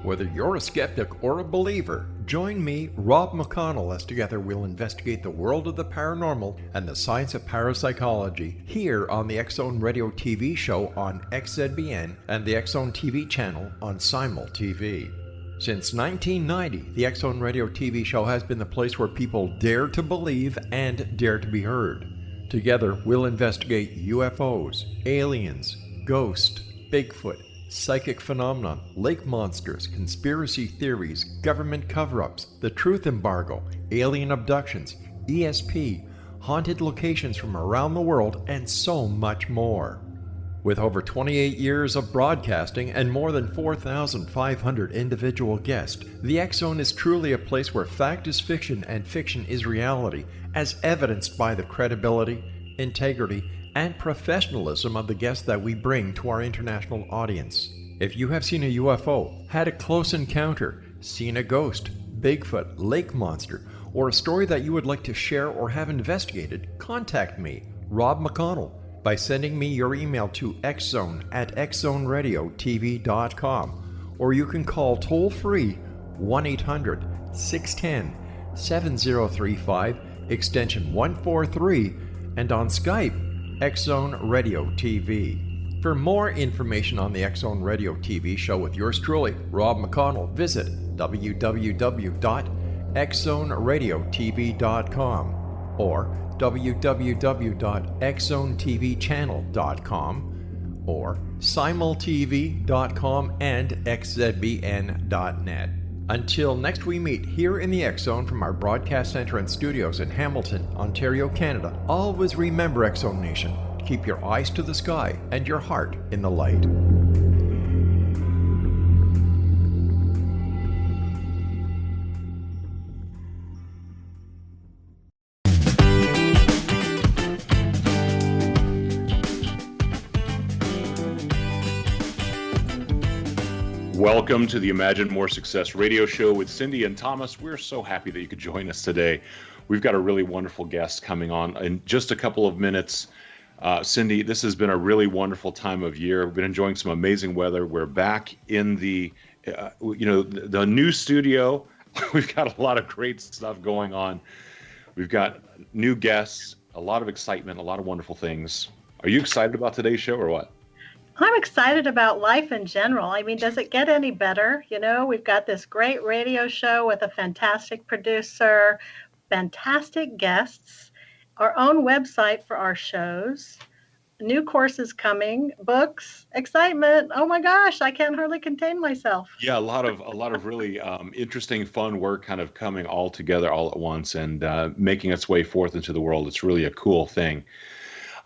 Whether you're a skeptic or a believer, join me, Rob McConnell, as together we'll investigate the world of the paranormal and the science of parapsychology here on the X-Zone Radio TV show on XZBN and the X-Zone TV channel on Simul TV. Since 1990, the X-Zone Radio TV show has been the place where people dare to believe and dare to be heard. Together, we'll investigate UFOs, aliens, ghosts, Bigfoot, psychic phenomenon, lake monsters, conspiracy theories, government cover-ups, the truth embargo, alien abductions, ESP, haunted locations from around the world, and so much more. With over 28 years of broadcasting and more than 4,500 individual guests, the X-Zone is truly a place where fact is fiction and fiction is reality, as evidenced by the credibility, integrity, and professionalism of the guests that we bring to our international audience. If you have seen a UFO, had a close encounter, seen a ghost, Bigfoot, lake monster, or a story that you would like to share or have investigated, contact me, Rob McConnell, by sending me your email to xzone@xzoneradiotv.com, or you can call toll-free 1-800-610-7035, extension 143, and on Skype, X-Zone Radio TV. For more information on the X-Zone Radio TV show with yours truly, Rob McConnell, visit www.xzoneradiotv.com or www.xzonetvchannel.com or simultv.com and xzbn.net. Until next we meet here in the X-Zone from our broadcast center and studios in Hamilton, Ontario, Canada, always remember, X-Zone Nation, keep your eyes to the sky and your heart in the light. Welcome to the Imagine More Success radio show with Cindy and Thomas. We're so happy that you could join us today. We've got a really wonderful guest coming on in just a couple of minutes. Cindy, this has been a really wonderful time of year. We've been enjoying some amazing weather. We're back in the new studio. We've got a lot of great stuff going on. We've got new guests, a lot of excitement, a lot of wonderful things. Are you excited about today's show or what? I'm excited about life in general. I mean, does it get any better? You know, we've got this great radio show with a fantastic producer, fantastic guests, our own website for our shows, new courses coming, books, excitement. Oh my gosh, I can't hardly contain myself. Yeah, a lot of really interesting, fun work kind of coming all together all at once and making its way forth into the world. It's really a cool thing.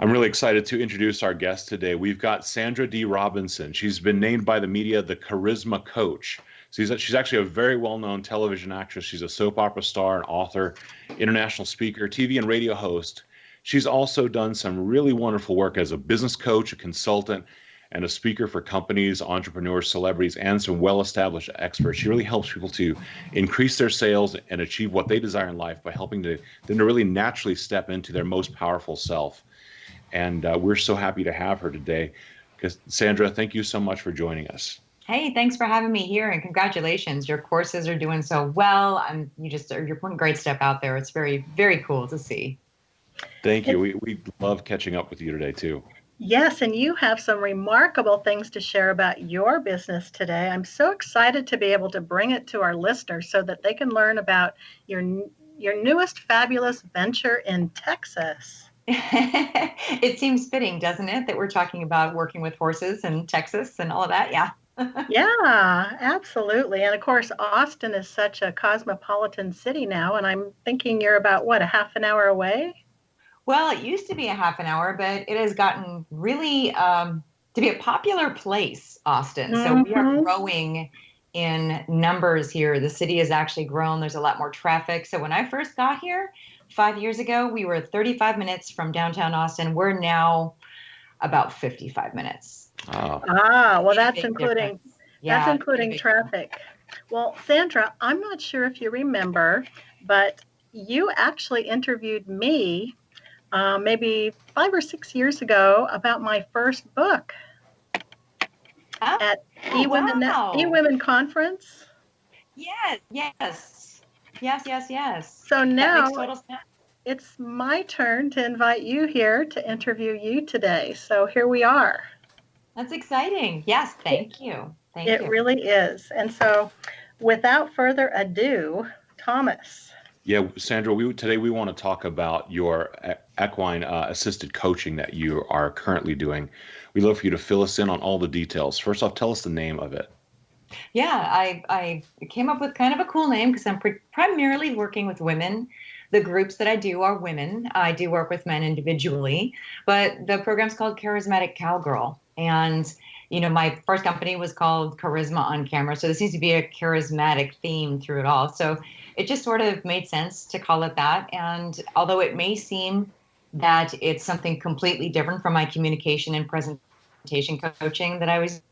I'm really excited to introduce our guest today. We've got Sandra Dee Robinson. She's been named by the media the Charisma Coach. She's actually a very well-known television actress. She's a soap opera star, an author, international speaker, TV and radio host. She's also done some really wonderful work as a business coach, a consultant, and a speaker for companies, entrepreneurs, celebrities, and some well-established experts. She really helps people to increase their sales and achieve what they desire in life by helping them to really naturally step into their most powerful self. And we're so happy to have her today. Sandra, thank you so much for joining us. Hey, thanks for having me here, and congratulations. Your courses are doing so well, and you're putting great stuff out there. It's very, very cool to see. Thank you. We love catching up with you today, too. Yes, and you have some remarkable things to share about your business today. I'm so excited to be able to bring it to our listeners so that they can learn about your newest fabulous venture in Texas. It seems fitting, doesn't it, that we're talking about working with horses in Texas and all of that? Yeah. Yeah, absolutely. And of course, Austin is such a cosmopolitan city now, and I'm thinking you're about, a half an hour away? Well, it used to be a half an hour, but it has gotten really to be a popular place, Austin. Mm-hmm. So we are growing in numbers here. The city has actually grown. There's a lot more traffic. So when I first got here 5 years ago, we were 35 minutes from downtown Austin. We're now about 55 minutes. Oh. Well, that's including traffic. Well, Sandra, I'm not sure if you remember, but you actually interviewed me maybe 5 or 6 years ago about my first book at Wow. E-Women Conference. Yes, yes. Yes, yes, yes. So That now makes total sense. it's my turn to invite you here to interview you today. So here we are. That's exciting. Yes, thank you. Thank It you. really is. And so without further ado, Thomas. Yeah, Sandra, today we want to talk about your equine assisted coaching that you are currently doing. We'd love for you to fill us in on all the details. First off, tell us the name of it. Yeah, I came up with kind of a cool name because I'm primarily working with women. The groups that I do are women. I do work with men individually, but the program's called Charismatic Cowgirl. And, my first company was called Charisma on Camera. So there seems to be a charismatic theme through it all. So it just sort of made sense to call it that. And although it may seem that it's something completely different from my communication and presentation coaching that I was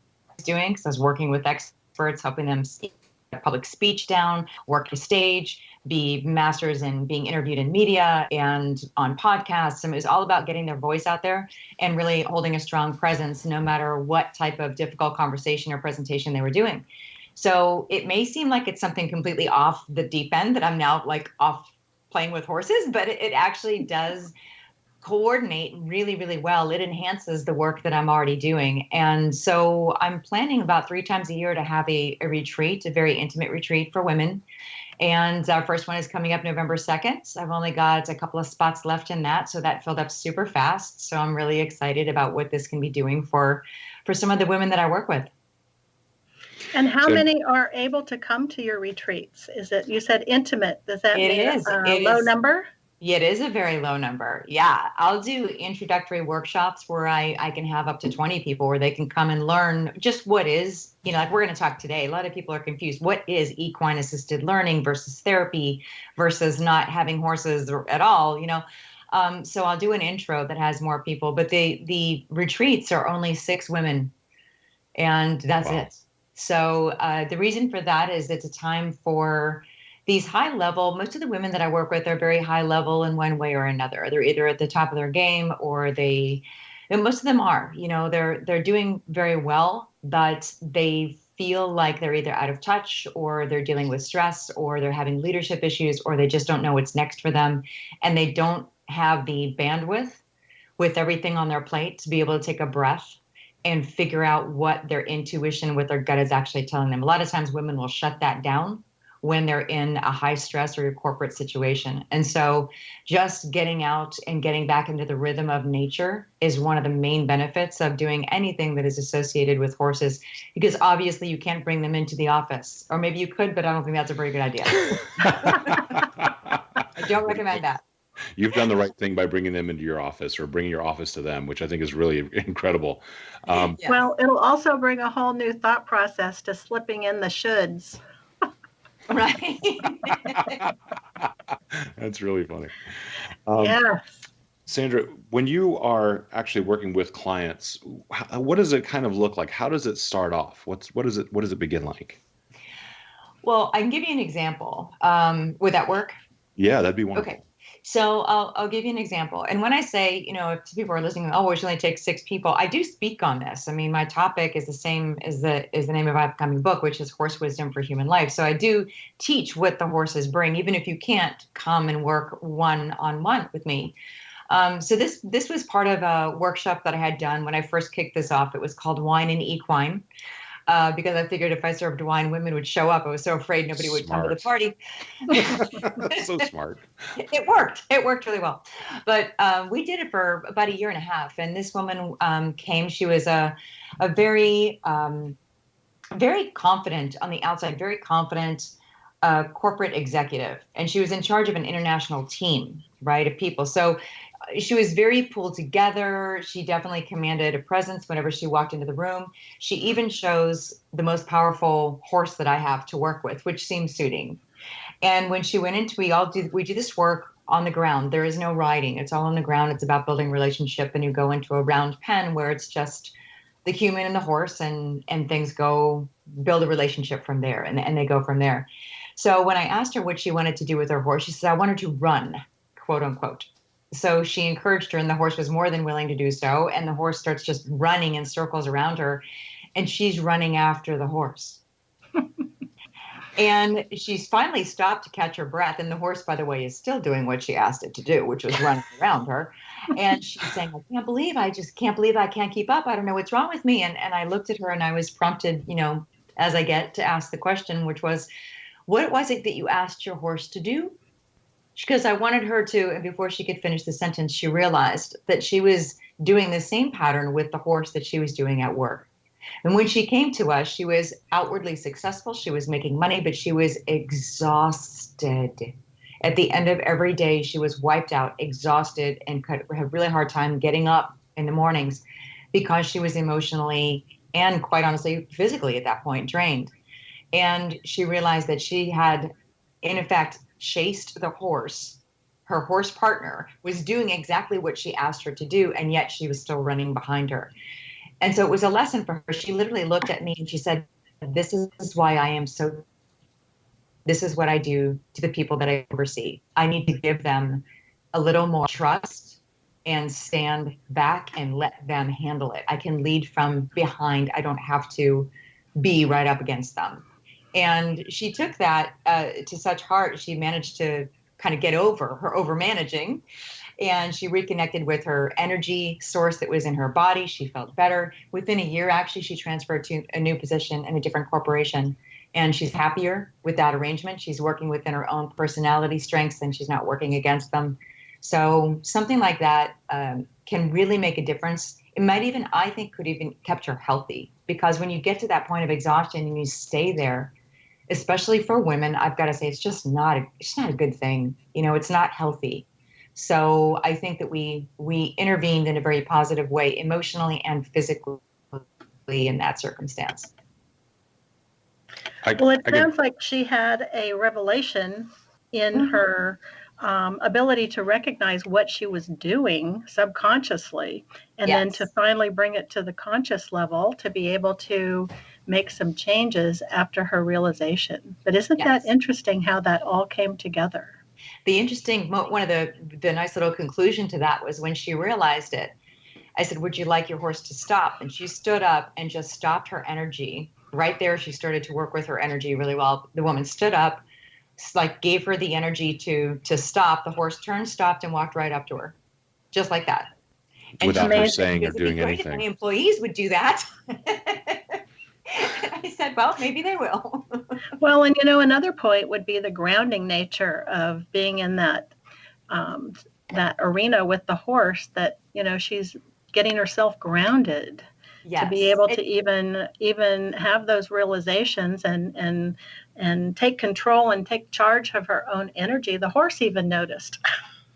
doing, because I was working with experts, helping them get public speech down, work the stage, be masters in being interviewed in media and on podcasts. And it was all about getting their voice out there and really holding a strong presence no matter what type of difficult conversation or presentation they were doing. So it may seem like it's something completely off the deep end that I'm now like off playing with horses, but it actually does coordinate really, really well. It enhances the work that I'm already doing. And so I'm planning about 3 times a year to have a retreat, a very intimate retreat for women. And our first one is coming up November 2nd. I've only got a couple of spots left in that, so that filled up super fast. So I'm really excited about what this can be doing for some of the women that I work with. And how many are able to come to your retreats? Is it, you said intimate, does that mean a low number? It is a very low number. Yeah, I'll do introductory workshops where I can have up to 20 people where they can come and learn just what is, like we're going to talk today. A lot of people are confused. What is equine assisted learning versus therapy versus not having horses at all, So I'll do an intro that has more people, but the retreats are only 6 women and that's it. So the reason for that is it's a time for these high level, most of the women that I work with are very high level in one way or another. They're either at the top of their game or most of them are, they're doing very well, but they feel like they're either out of touch or they're dealing with stress or they're having leadership issues or they just don't know what's next for them. And they don't have the bandwidth with everything on their plate to be able to take a breath and figure out what their intuition, what their gut is actually telling them. A lot of times women will shut that down when they're in a high stress or a corporate situation. And so just getting out and getting back into the rhythm of nature is one of the main benefits of doing anything that is associated with horses, because obviously you can't bring them into the office, or maybe you could, but I don't think that's a very good idea. I don't recommend that. You've done the right thing by bringing them into your office or bringing your office to them, which I think is really incredible. Yes. Well, it'll also bring a whole new thought process to slipping in the shoulds. Right. That's really funny. Yes. Sandra, when you are actually working with clients, what does it kind of look like? How does it start off? What does it begin like? Well, I can give you an example. Would that work? Yeah, that'd be wonderful. Okay. So I'll give you an example. And when I say, if people are listening, oh, it should only take 6 people, I do speak on this. I mean, my topic is the same as the name of my upcoming book, which is Horse Wisdom for Human Life. So I do teach what the horses bring, even if you can't come and work one-on-one with me. So this was part of a workshop that I had done when I first kicked this off. It was called Wine and Equine. Because I figured if I served wine, women would show up. I was so afraid nobody would come to the party. So smart. It worked. It worked really well. But we did it for about 1.5 years. And this woman came. She was a very, very confident on the outside, very confident corporate executive. And she was in charge of an international team, right, of people. So she was very pulled together. She definitely commanded a presence whenever she walked into the room. She even chose the most powerful horse that I have to work with, which seemed suiting. And when she went into, we do this work on the ground. There is no riding. It's all on the ground. It's about building relationship. And you go into a round pen where it's just the human and the horse, and things go build a relationship from there. And they go from there. So when I asked her what she wanted to do with her horse, she said, I want her to run, quote unquote. So she encouraged her, and the horse was more than willing to do so. And the horse starts just running in circles around her. and she's running after the horse. And she's finally stopped to catch her breath. And the horse, by the way, is still doing what she asked it to do, which was running around her. And she's saying, I just can't believe I can't keep up. I don't know what's wrong with me. And I looked at her and I was prompted, as I get to ask the question, which was, what was it that you asked your horse to do? Because I wanted her to, and before she could finish the sentence, she realized that she was doing the same pattern with the horse that she was doing at work. And when she came to us, she was outwardly successful. She was making money, but she was exhausted. At the end of every day, she was wiped out, exhausted, and had a really hard time getting up in the mornings because she was emotionally and, quite honestly, physically at that point drained. And she realized that she had, in effect, chased the horse. Her horse partner was doing exactly what she asked her to do, and yet she was still running behind her. And so it was a lesson for her. She literally looked at me and she said, this is what I do to the people that I oversee. I need to give them a little more trust and stand back and let them handle it. I can lead from behind. I don't have to be right up against them. And she took that to such heart. She managed to kind of get over her overmanaging. And she reconnected with her energy source that was in her body. She felt better. Within a year, actually, she transferred to a new position in a different corporation. And she's happier with that arrangement. She's working within her own personality strengths and she's not working against them. So something like that can really make a difference. It might even, I think, could even kept her healthy. Because when you get to that point of exhaustion and you stay there, especially for women, I've got to say, it's not a good thing. It's not healthy. So I think that we intervened in a very positive way, emotionally and physically in that circumstance. Well, it sounds like she had a revelation in her ability to recognize what she was doing subconsciously, and then to finally bring it to the conscious level to be able to make some changes after her realization. But isn't that interesting how that all came together? One of the nice little conclusion to that was when she realized it, I said, would you like your horse to stop? And she stood up and just stopped her energy. Right there, she started to work with her energy really well. The woman stood up, gave her the energy to stop. The horse turned, stopped, and walked right up to her, just like that. And without her saying or doing anything. If my employees would do that. I said, well, maybe they will. Well, and another point would be the grounding nature of being in that arena with the horse, that she's getting herself grounded to be able to even have those realizations and take control and take charge of her own energy. The horse even noticed.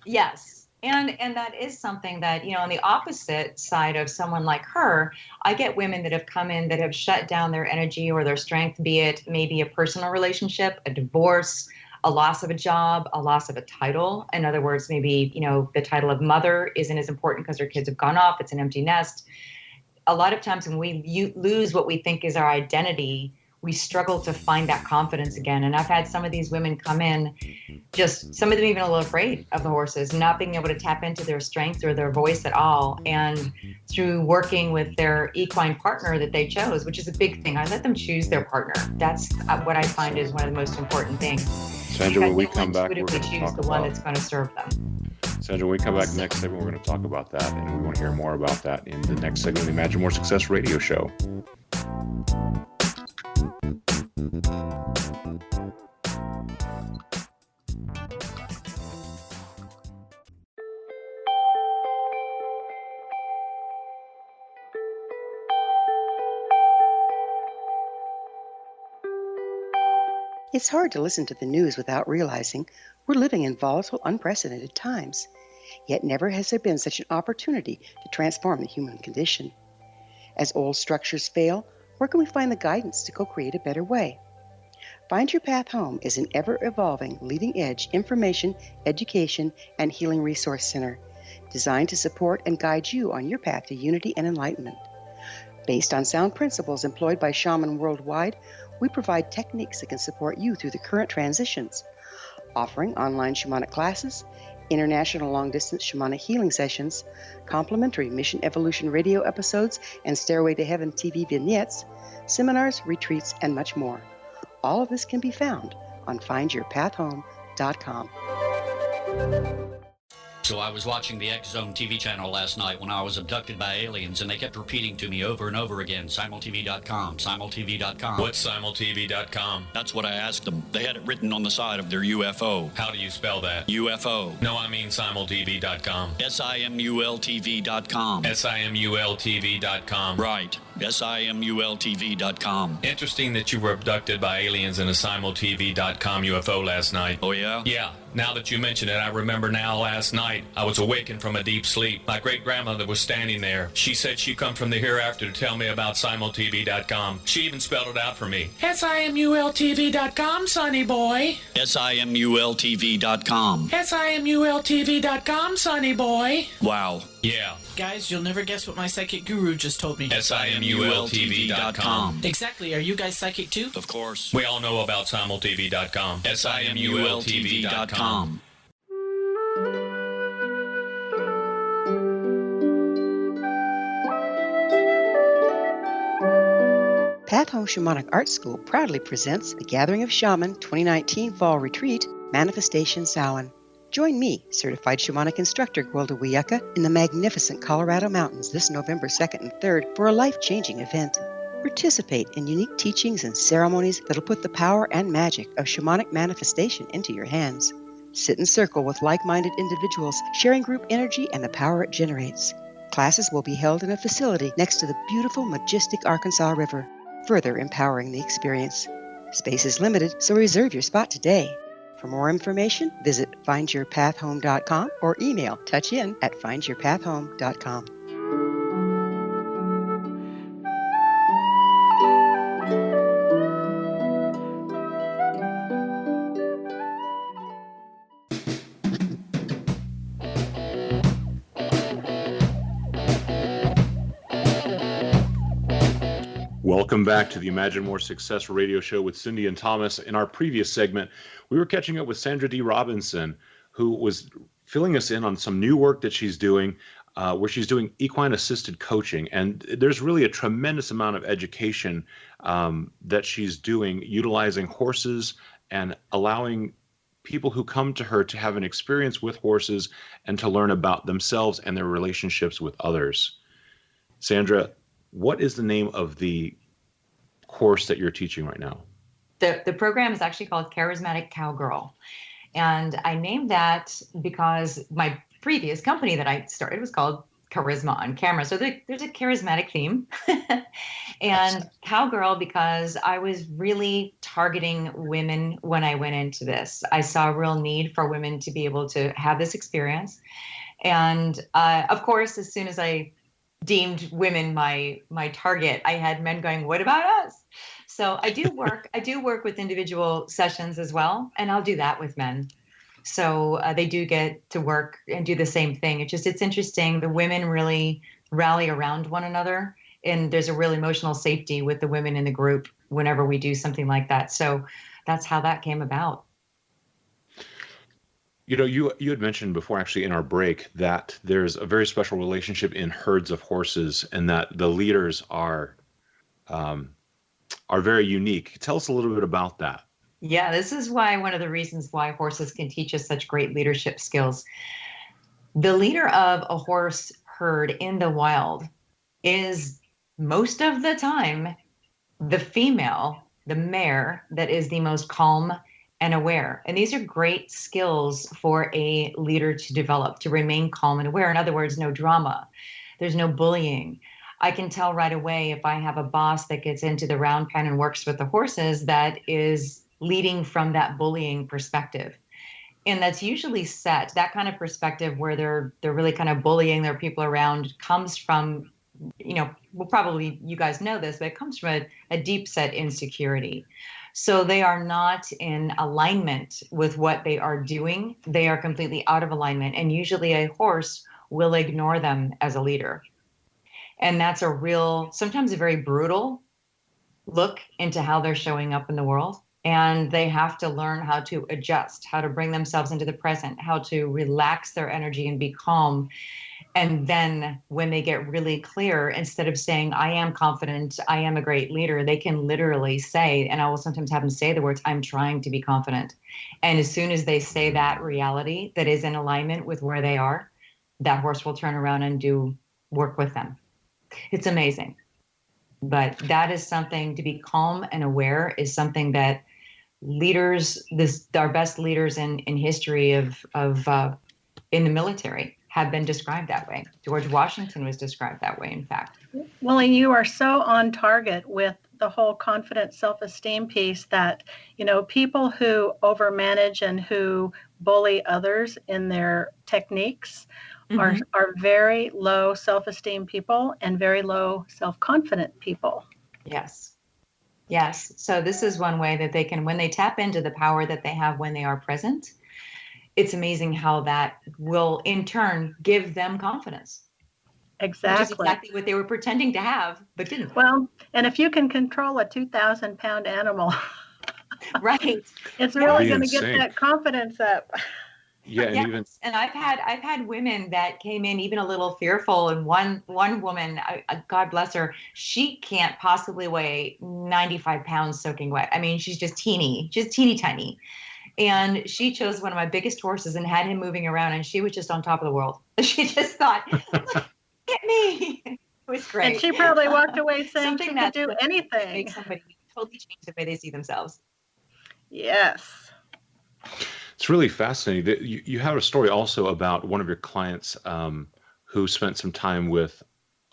Yes. And that is something that, on the opposite side of someone like her, I get women that have come in that have shut down their energy or their strength, be it maybe a personal relationship, a divorce, a loss of a job, a loss of a title. In other words, maybe, the title of mother isn't as important because her kids have gone off. It's an empty nest. A lot of times when we lose what we think is our identity, we struggle to find that confidence again. And I've had some of these women come in, some of them even a little afraid of the horses, not being able to tap into their strength or their voice at all. And through working with their equine partner that they chose, which is a big thing, I let them choose their partner. That's what I find is one of the most important things. Sandra, when we come back, we're going to choose the one that's going to serve them. Sandra, when we come back next segment, we're going to talk about that, and we want to hear more about that in the next segment of the Imagine More Success radio show. It's hard to listen to the news without realizing we're living in volatile, unprecedented times. Yet never has there been such an opportunity to transform the human condition. As old structures fail, where can we find the guidance to co-create a better way? Find Your Path Home is an ever-evolving, leading-edge information, education, and healing resource center designed to support and guide you on your path to unity and enlightenment. Based on sound principles employed by shamans worldwide, we provide techniques that can support you through the current transitions, offering online shamanic classes, international long-distance shamanic healing sessions, complimentary Mission Evolution radio episodes and Stairway to Heaven TV vignettes, seminars, retreats, and much more. All of this can be found on findyourpathhome.com. So I was watching the X Zone TV channel last night when I was abducted by aliens, and they kept repeating to me over and over again, simultv.com, simultv.com. What's simultv.com? That's what I asked them. They had it written on the side of their UFO. How do you spell that? UFO. No, I mean simultv.com. simultv.com. simultv.com. Right. simultv.com. Interesting that you were abducted by aliens in a simultv.com UFO last night. Oh, yeah? Yeah. Now that you mention it, I remember now last night I was awakened from a deep sleep. My great-grandmother was standing there. She said she'd come from the hereafter to tell me about simultv.com. She even spelled it out for me. simultv.com, sonny boy. simultv.com. simultv.com, sonny boy. Wow. Yeah. Guys, you'll never guess what my psychic guru just told me. simultv.com. Exactly. Are you guys psychic too? Of course. We all know about simultv.com. simultv.com. Path Home Shamanic Art School proudly presents the Gathering of Shaman 2019 Fall Retreat, Manifestation Samhain. Join me, certified shamanic instructor Gwilda Wiyaka, in the magnificent Colorado Mountains this November 2nd and 3rd for a life-changing event. Participate in unique teachings and ceremonies that'll put the power and magic of shamanic manifestation into your hands. Sit in circle with like-minded individuals, sharing group energy and the power it generates. Classes will be held in a facility next to the beautiful, majestic Arkansas River, further empowering the experience. Space is limited, so reserve your spot today. For more information, visit findyourpathhome.com or email touchin@findyourpathhome.com. Welcome back to the Imagine More Success radio show with Cindy and Thomas. In our previous segment, we were catching up with Sandra Dee Robinson, who was filling us in on some new work that she's doing, where she's doing equine assisted coaching. And there's really a tremendous amount of education that she's doing, utilizing horses and allowing people who come to her to have an experience with horses and to learn about themselves and their relationships with others. Sandra, what is the name of the course that you're teaching right now? The program is actually called Charismatic Cowgirl. And I named that because my previous company that I started was called Charisma on Camera. So there's a charismatic theme. And Cowgirl because I was really targeting women when I went into this. I saw a real need for women to be able to have this experience. And of course, as soon as I deemed women my target, I had men going, what about us? So I do work with individual sessions as well, and I'll do that with men. So they do get to work and do the same thing. It's interesting. The women really rally around one another, and there's a real emotional safety with the women in the group whenever we do something like that. So that's how that came about. You know, you had mentioned before, actually, in our break, that there's a very special relationship in herds of horses, and that the leaders are very unique. Tell us a little bit about that. Yeah, this is one of the reasons why horses can teach us such great leadership skills. The leader of a horse herd in the wild is most of the time the female, the mare, that is the most calm and aware. And these are great skills for a leader to develop, to remain calm and aware. In other words, no drama. There's no bullying. I can tell right away if I have a boss that gets into the round pen and works with the horses that is leading from that bullying perspective. And that's usually set, that kind of perspective where they're really kind of bullying their people around comes from, well, probably you guys know this, but it comes from a deep set insecurity. So they are not in alignment with what they are doing. They are completely out of alignment. And usually a horse will ignore them as a leader. And that's sometimes a very brutal look into how they're showing up in the world. And they have to learn how to adjust, how to bring themselves into the present, how to relax their energy and be calm. And then when they get really clear, instead of saying, I am confident, I am a great leader, they can literally say, and I will sometimes have them say the words, I'm trying to be confident. And as soon as they say that reality that is in alignment with where they are, that horse will turn around and do work with them. It's amazing. But that is something, to be calm and aware is something that leaders, our best leaders in history of in the military have been described that way. George Washington was described that way, in fact. Well, and you are so on target with the whole confidence, self-esteem piece that, people who overmanage and who bully others in their techniques are very low self-esteem people and very low self-confident people. Yes. Yes. So this is one way that they can, when they tap into the power that they have when they are present, it's amazing how that will in turn give them confidence. Exactly. Which is exactly what they were pretending to have, but didn't. Well, and if you can control a 2,000-pound animal, right, it's really going to get that confidence up. Yeah, and and I've had women that came in even a little fearful, and one woman, God bless her, she can't possibly weigh 95 pounds soaking wet. I mean, she's just teeny tiny. And she chose one of my biggest horses and had him moving around, and she was just on top of the world. She just thought, look at me. It was great. And she probably walked away saying Something she could do anything. Make somebody totally change the way they see themselves. Yes. It's really fascinating. You have a story also about one of your clients who spent some time with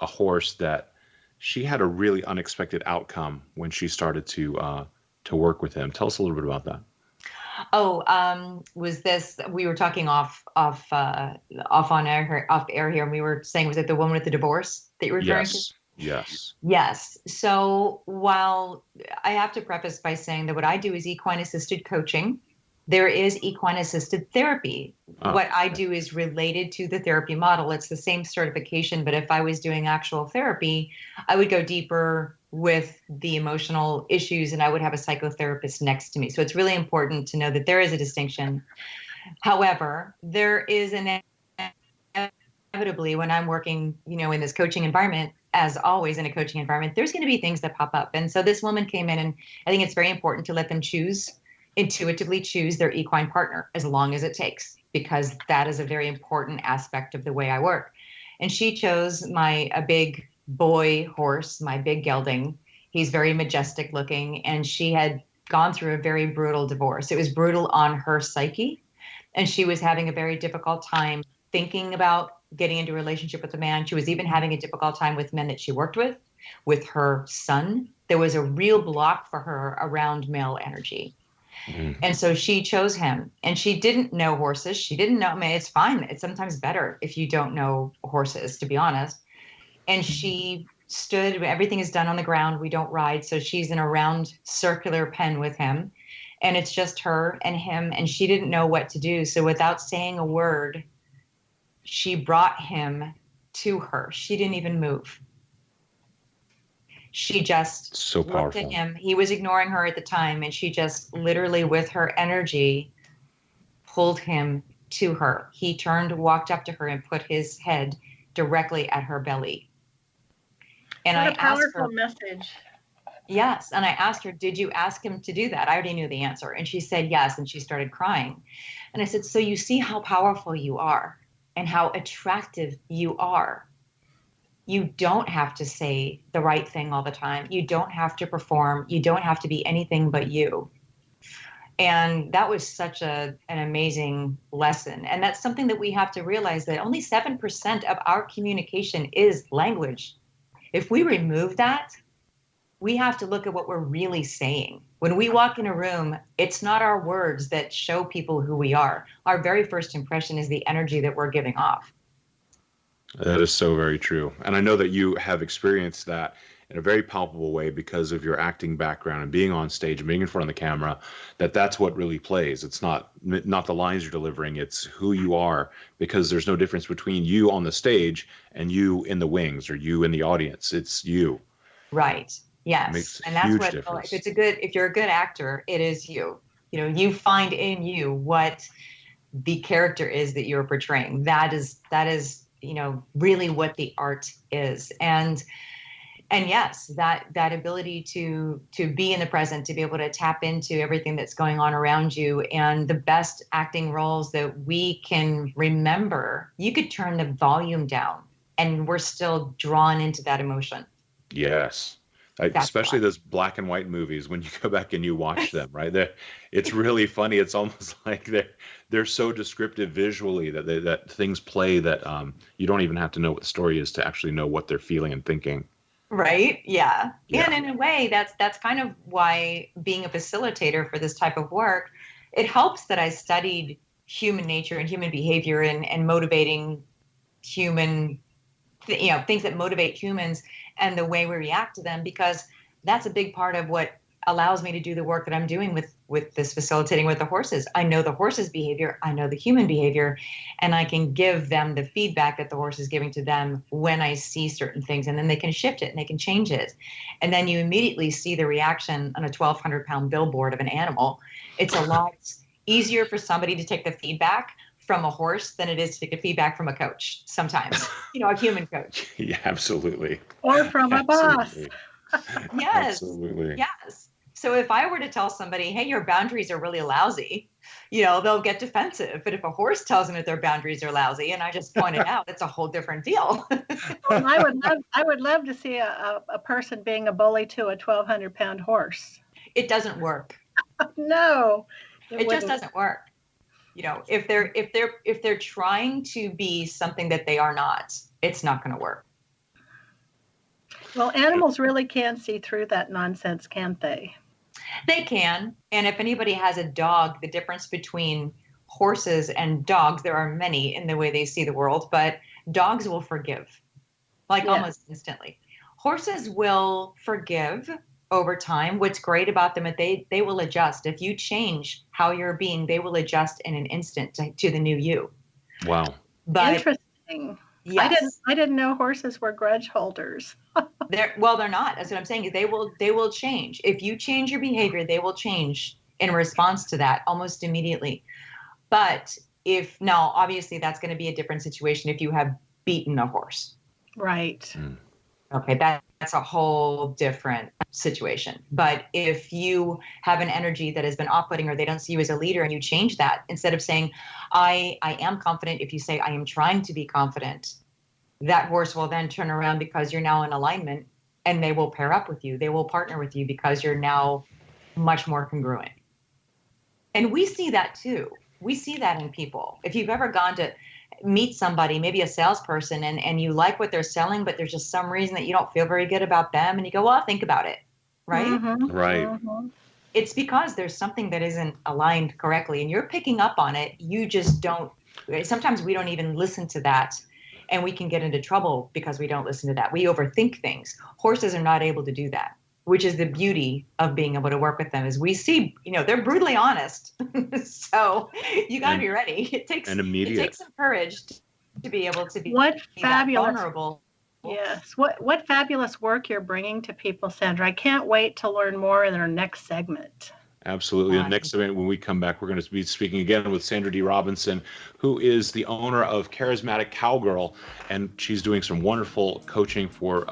a horse that she had a really unexpected outcome when she started to work with him. Tell us a little bit about that. Was this, we were talking off air here, and we were saying, was it the woman with the divorce that you were referring to? Yes. So while I have to preface by saying that what I do is equine assisted coaching, there is equine assisted therapy. What I do is related to the therapy model. It's the same certification, but if I was doing actual therapy, I would go deeper with the emotional issues and I would have a psychotherapist next to me. So it's really important to know that there is a distinction. However, there is inevitably when I'm working, in this coaching environment, as always in a coaching environment, there's going to be things that pop up. And so this woman came in, and I think it's very important to let them intuitively choose their equine partner as long as it takes, because that is a very important aspect of the way I work. And she chose a big boy horse, my big gelding. He's very majestic looking, and she had gone through a very brutal divorce. It was brutal on her psyche, and she was having a very difficult time thinking about getting into a relationship with a man. She was even having a difficult time with men that she worked with her son. There was a real block for her around male energy. And so she chose him, and she didn't know horses. She didn't know, I mean, it's fine. It's sometimes better if you don't know horses, to be honest. And she stood, everything is done on the ground. We don't ride. So she's in a round circular pen with him, and it's just her and him. And she didn't know what to do. So without saying a word, she brought him to her. She didn't even move. She just looked at him. He was ignoring her at the time, and she just literally, with her energy, pulled him to her. He turned, walked up to her, and put his head directly at her belly. And what I a powerful asked her, message. Yes, and I asked her, did you ask him to do that? I already knew the answer. And she said yes, and she started crying. And I said, so you see how powerful you are and how attractive you are. You don't have to say the right thing all the time. You don't have to perform. You don't have to be anything but you. And that was such an amazing lesson. And that's something that we have to realize, that only 7% of our communication is language. If we remove that, we have to look at what we're really saying. When we walk in a room, it's not our words that show people who we are. Our very first impression is the energy that we're giving off. That is so very true. And I know that you have experienced that in a very palpable way because of your acting background and being on stage and being in front of the camera, that's what really plays. It's not the lines you're delivering, it's who you are, because there's no difference between you on the stage and you in the wings or you in the audience. It's you. Right. Yes. It makes a And that's huge what, difference. if you're a good actor, it is you. You know, you find in you what the character is that you're portraying. That is, you know, really what the art is. And yes, that ability to be in the present, to be able to tap into everything that's going on around you, and the best acting roles that we can remember, you could turn the volume down and we're still drawn into that emotion. Yes. That's Especially why. those black and white movies, when you go back and you watch them, right? It's really funny. It's almost like they're so descriptive visually that things play that you don't even have to know what the story is to actually know what they're feeling and thinking. Right? Yeah. Yeah. And in a way, that's kind of why being a facilitator for this type of work, it helps that I studied human nature and human behavior and motivating human, you know, things that motivate humans and the way we react to them, because that's a big part of what allows me to do the work that I'm doing with this facilitating with the horses. I know the horse's behavior, I know the human behavior, and I can give them the feedback that the horse is giving to them when I see certain things, and then they can shift it and they can change it. And then you immediately see the reaction on a 1,200-pound billboard of an animal. It's a lot easier for somebody to take the feedback from a horse than it is to take the feedback from a coach sometimes, you know, a human coach. Yeah, absolutely. Or from a boss. Yes. Absolutely. Yes. So if I were to tell somebody, hey, your boundaries are really lousy, you know, they'll get defensive. But if a horse tells them that their boundaries are lousy, and I just point it out, it's a whole different deal. Well, I would love to see a person being a bully to a 1,200-pound horse. It doesn't work. No, It just doesn't work. You know, if they're trying to be something that they are not, it's not going to work. Well, animals really can see through that nonsense, can't they? They can. And if anybody has a dog, the difference between horses and dogs, there are many in the way they see the world, but dogs will forgive, like almost instantly. Horses will forgive over time. What's great about them is they will adjust. If you change how you're being, they will adjust in an instant to the new you. Wow. But interesting. yes. I didn't know horses were grudge holders. They're not. That's what I'm saying. They will change. If you change your behavior, they will change in response to that almost immediately. But now, obviously, that's going to be a different situation if you have beaten a horse. Right. Okay, that's a whole different situation. But if you have an energy that has been off-putting, or they don't see you as a leader, and you change that, instead of saying, I am confident, if you say, I am trying to be confident, that horse will then turn around because you're now in alignment, and they will pair up with you. They will partner with you because you're now much more congruent. And we see that too. We see that in people. If you've ever gone to meet somebody, maybe a salesperson, and you like what they're selling, but there's just some reason that you don't feel very good about them, and you go, well, think about it, right? Mm-hmm. Right. Mm-hmm. It's because there's something that isn't aligned correctly, and you're picking up on it. You just don't. Sometimes we don't even listen to that, and we can get into trouble because we don't listen to that. We overthink things. Horses are not able to do that, which is the beauty of being able to work with them. Is we see, they're brutally honest. So you got to be ready. It takes some courage to be able to be vulnerable. Yes. What fabulous work you're bringing to people, Sandra. I can't wait to learn more in our next segment. Absolutely. And next event, when we come back, we're going to be speaking again with Sandra Dee Robinson, who is the owner of Charismatic Cowgirl, and she's doing some wonderful coaching for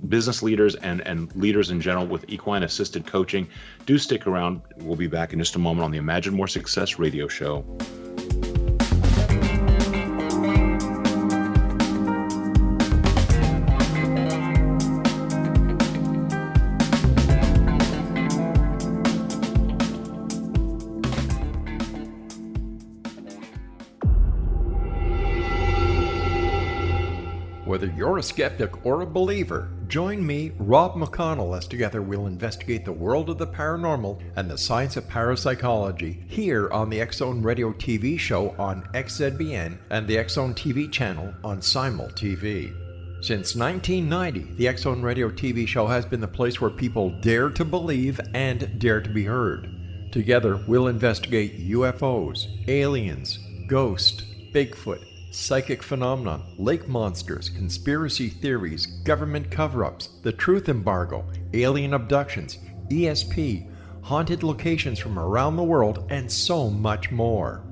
business leaders and leaders in general with equine assisted coaching. Do stick around. We'll be back in just a moment on the Imagine More Success radio show. Whether you're a skeptic or a believer, join me, Rob McConnell, as together we'll investigate the world of the paranormal and the science of parapsychology here on the X-Zone Radio TV show on XZBN and the X-Zone TV channel on Simul TV. Since 1990, the X-Zone Radio TV show has been the place where people dare to believe and dare to be heard. Together, we'll investigate UFOs, aliens, ghosts, Bigfoot, psychic phenomenon, lake monsters, conspiracy theories, government cover-ups, the truth embargo, alien abductions, ESP, haunted locations from around the world, and so much more.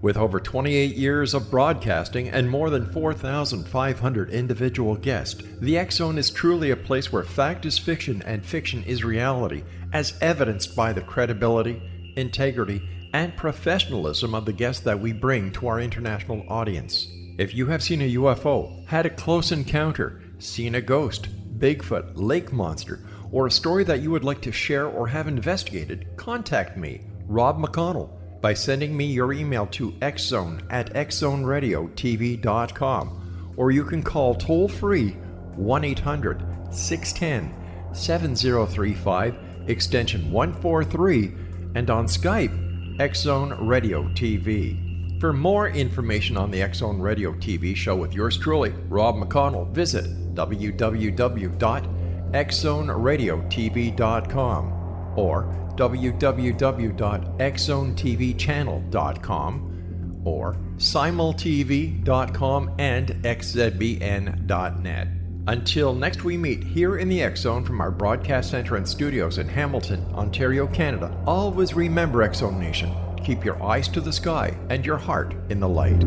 With over 28 years of broadcasting and more than 4,500 individual guests, the X Zone is truly a place where fact is fiction and fiction is reality, as evidenced by the credibility, integrity, and professionalism of the guests that we bring to our international audience. If you have seen a UFO, had a close encounter, seen a ghost, Bigfoot, lake monster, or a story that you would like to share or have investigated, contact me, Rob McConnell, by sending me your email to xzone@xzoneradiotv.com, or you can call toll-free 1-800-610-7035, extension 143, and on Skype, X Zone Radio TV. For more information on the X Zone Radio TV show with yours truly, Rob McConnell, visit www.xzoneradiotv.com or www.xzonetvchannel.com or simultv.com and xzbn.net. Until next we meet here in the X Zone from our broadcast center and studios in Hamilton, Ontario, Canada, always remember, X Zone Nation, keep your eyes to the sky and your heart in the light.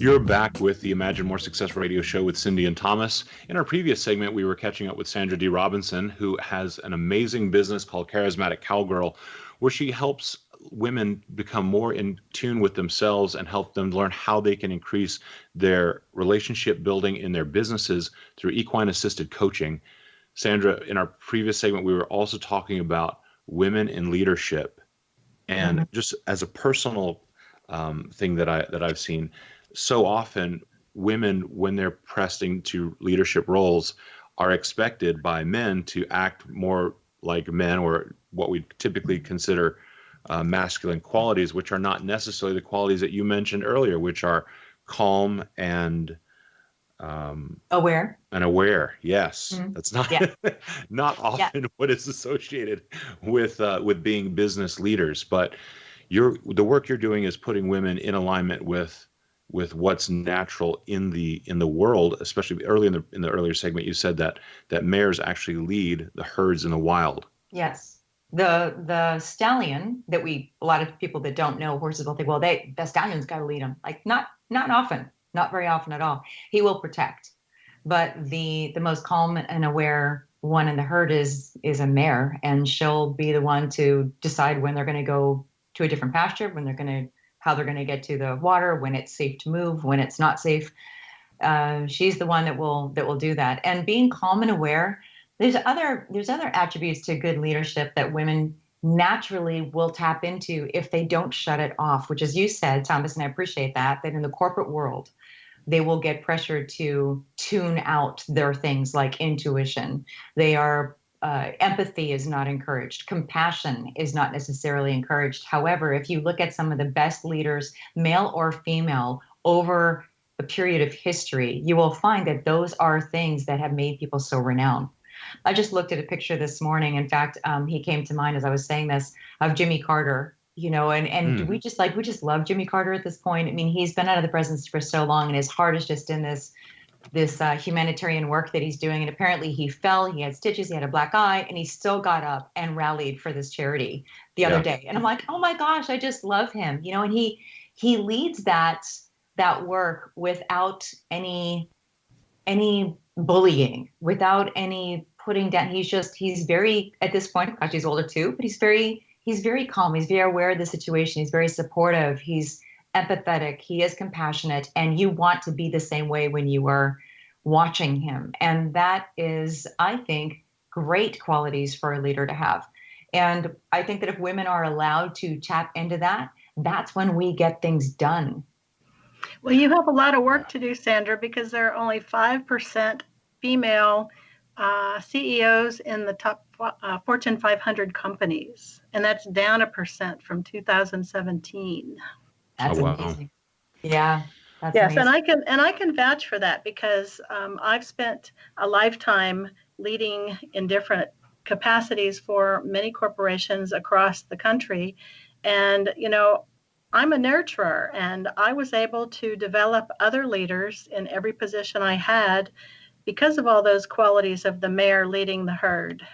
You're back with the Imagine More Success radio show with Cindy and Thomas. In our previous segment, we were catching up with Sandra Dee Robinson, who has an amazing business called Charismatic Cowgirl, where she helps women become more in tune with themselves and help them learn how they can increase their relationship building in their businesses through equine assisted coaching. Sandra, in our previous segment, we were also talking about women in leadership, and just as a personal thing that I've seen, so often women, when they're pressed into leadership roles, are expected by men to act more like men, or what we typically consider masculine qualities, which are not necessarily the qualities that you mentioned earlier, which are calm and aware. Yes, that's not not often what is associated with being business leaders. But the work you're doing is putting women in alignment with what's natural in the world. Especially early in the earlier segment, you said that mares actually lead the herds in the wild. Yes. The stallion that a lot of people that don't know horses will think, well, the stallion's got to lead them. Like not often, not very often at all. He will protect, but the most calm and aware one in the herd is a mare, and she'll be the one to decide when they're going to go to a different pasture, how they're going to get to the water, when it's safe to move, when it's not safe. She's the one that will do that. And being calm and aware, there's other attributes to good leadership that women naturally will tap into if they don't shut it off, which, as you said, Thomas, and I appreciate that in the corporate world, they will get pressured to tune out their things like intuition. Empathy is not encouraged. Compassion is not necessarily encouraged. However, if you look at some of the best leaders, male or female, over a period of history, you will find that those are things that have made people so renowned. I just looked at a picture this morning. In fact, he came to mind as I was saying this, of Jimmy Carter, and we just love Jimmy Carter at this point. I mean, he's been out of the presidency for so long, and his heart is just in this humanitarian work that he's doing. And apparently he fell, he had stitches, he had a black eye, and he still got up and rallied for this charity the other day. And I'm like, oh my gosh, I just love him, and he leads that work without any bullying, without any putting down. He's very, at this point, actually he's older too, but he's very calm. He's very aware of the situation. He's very supportive. He's empathetic. He is compassionate, and you want to be the same way when you are watching him. And that is, I think, great qualities for a leader to have. And I think that if women are allowed to tap into that, that's when we get things done. Well, you have a lot of work to do, Sandra, because there are only 5% female CEOs in the top Fortune 500 companies, and that's down 1% from 2017. That's amazing. Yeah, that's Yes, amazing. and I can vouch for that because I've spent a lifetime leading in different capacities for many corporations across the country, and I'm a nurturer, and I was able to develop other leaders in every position I had because of all those qualities of the mayor leading the herd.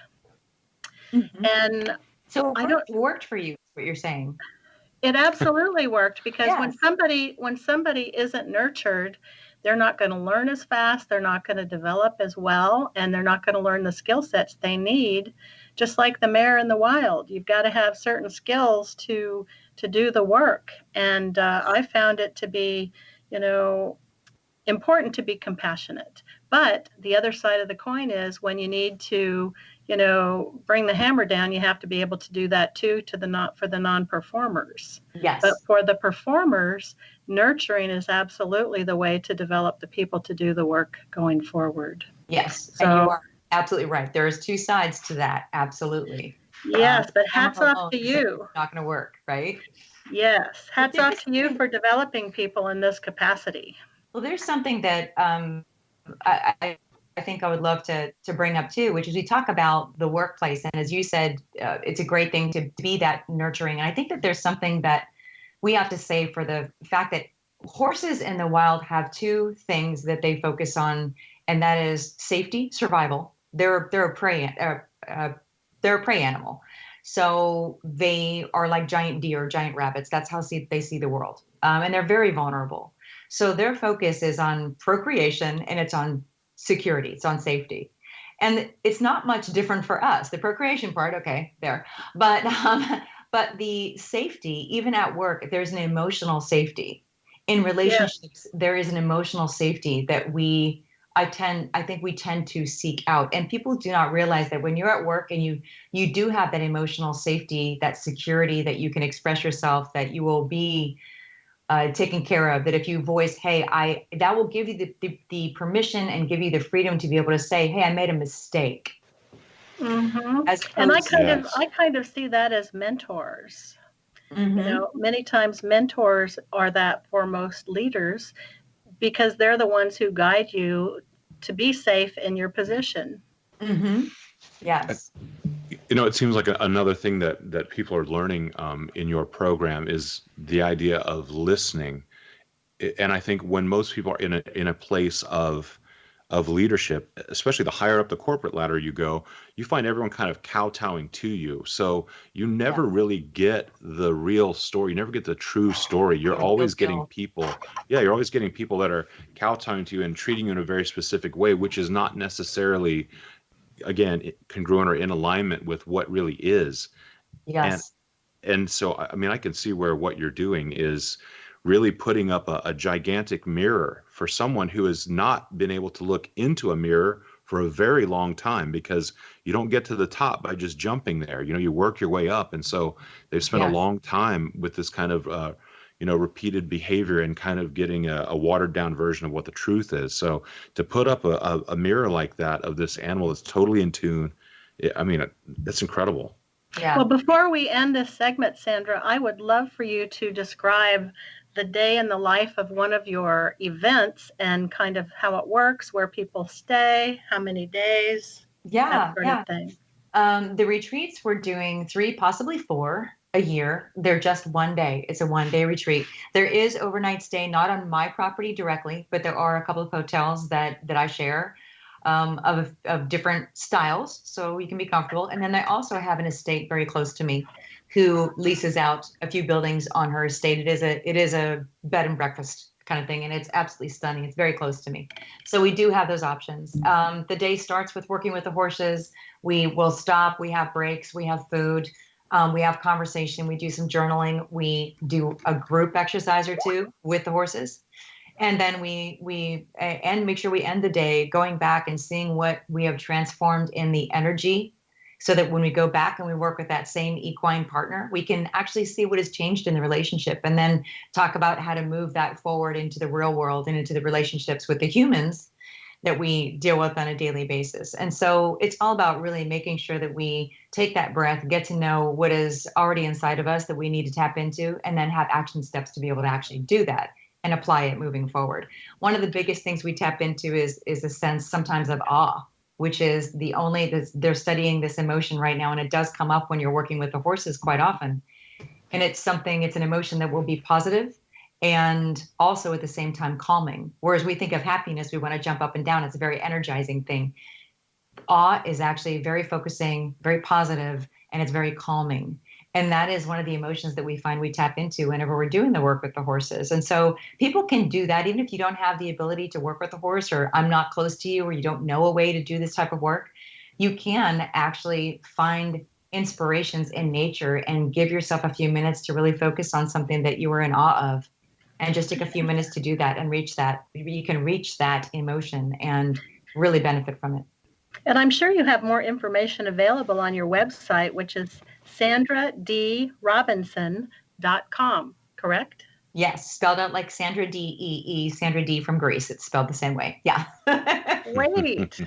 Mhm. And So I it don't worked for you, is what you're saying. It absolutely worked because Yes. when somebody isn't nurtured, they're not going to learn as fast, they're not going to develop as well, and they're not going to learn the skill sets they need. Just like the mare in the wild, you've got to have certain skills to do the work. And I found it to be, you know, important to be compassionate. But the other side of the coin is when you need to, bring the hammer down, you have to be able to do that too to the not for the non-performers. But Yes. for the performers, nurturing is absolutely the way to develop the people to do the work going forward. Yes. And you So, are absolutely right. There's two sides to that. Absolutely. yes, but Hammer hats off alone to is you. not going to work, right? Yes, But hats off to you typically, for developing people in this capacity. well, there's something that I think I would love to bring up too, which is we talk about the workplace, and as you said, it's a great thing to be that nurturing. And I think that there's something that we have to say for the fact that horses in the wild have two things that they focus on, and that is safety, survival. They're a prey animal, so they are like giant deer, giant rabbits. That's how they see the world, and they're very vulnerable. So their focus is on procreation and it's on security, it's on safety. And it's not much different for us. The procreation part, okay, there, but the safety, even at work, there's an emotional safety. In Yes. relationships, there is an emotional safety that I think we tend to seek out. And people do not realize that when you're at work and you do have that emotional safety, that security, that you can express yourself, that you will be taken care of, that if you voice, hey, that will give you the permission and give you the freedom to be able to say, hey, I made a mistake. Mm-hmm. As And opposed to, Yes. I kind of see that as mentors. Mhm. Many times mentors are that for most leaders because they're the ones who guide you to be safe in your position. Mhm. Yes. It seems like another thing that people are learning in your program is the idea of listening. And I think when most people are in a place of leadership, especially the higher up the corporate ladder you go, you find everyone kind of kowtowing to you. So you Yeah. never really get the real story. You never get the true story. You're The real always getting deal. people. Yeah, you're always getting people that are kowtowing to you and treating you in a very specific way, which is not necessarily, again, congruent or in alignment with what really is. And Yes. and so, I mean, I can see where what you're doing is really putting up a gigantic mirror for someone who has not been able to look into a mirror for a very long time, because you don't get to the top by just jumping there. You work your way up. And so they've spent a Yes. long time with this kind of, repeated behavior and kind of getting a watered down version of what the truth is. So to put up a mirror like that of this animal that's totally in tune, I mean, that's incredible. Well, Yeah. before we end this segment, Sandra, I would love for you to describe the day in the life of one of your events and kind of how it works, where people stay, how many days, that Yeah. sort of Yeah. thing. The retreats, we're doing 3, possibly 4 a year. They're just one day. It's a one-day retreat. There is overnight stay, not on my property directly, but there are a couple of hotels that I share, of different styles, so you can be comfortable. And then I also have an estate very close to me, who leases out a few buildings on her estate. It is a bed and breakfast kind of thing, and it's absolutely stunning. It's very close to me, so we do have those options. The day starts with working with the horses. We will stop, we have breaks, we have food, we have conversation, we do some journaling, we do a group exercise or two with the horses. And then we and make sure we end the day going back and seeing what we have transformed in the energy, so that when we go back and we work with that same equine partner, we can actually see what has changed in the relationship, and then talk about how to move that forward into the real world and into the relationships with the humans that we deal with on a daily basis. And so it's all about really making sure that we take that breath, get to know what is already inside of us that we need to tap into, and then have action steps to be able to actually do that and apply it moving forward. One of the biggest things we tap into is a sense sometimes of awe, which is they're studying this emotion right now, and it does come up when you're working with the horses quite often. And it's an emotion that will be positive and also at the same time calming. Whereas we think of happiness, we want to jump up and down. It's a very energizing thing. Awe is actually very focusing, very positive, and it's very calming. And that is one of the emotions that we find we tap into whenever we're doing the work with the horses. And so people can do that even if you don't have the ability to work with a horse, or I'm not close to you, or you don't know a way to do this type of work. You can actually find inspirations in nature and give yourself a few minutes to really focus on something that you are in awe of, and just take a few minutes to do that and reach that. You can reach that emotion and really benefit from it. And I'm sure you have more information available on your website, which is SandraDeeRobinson.com, correct? Yes, spelled out like Sandra Dee, Sandra Dee from Greece. It's spelled the same way. Yeah. Great.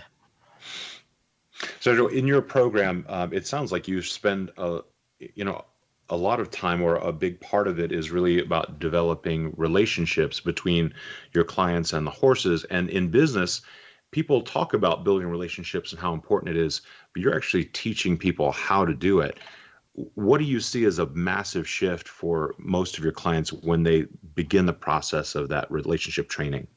So in your program, it sounds like you spend a lot of time, or a big part of it is really about developing relationships between your clients and the horses. And in business, people talk about building relationships and how important it is, but you're actually teaching people how to do it. What do you see as a massive shift for most of your clients when they begin the process of that relationship training?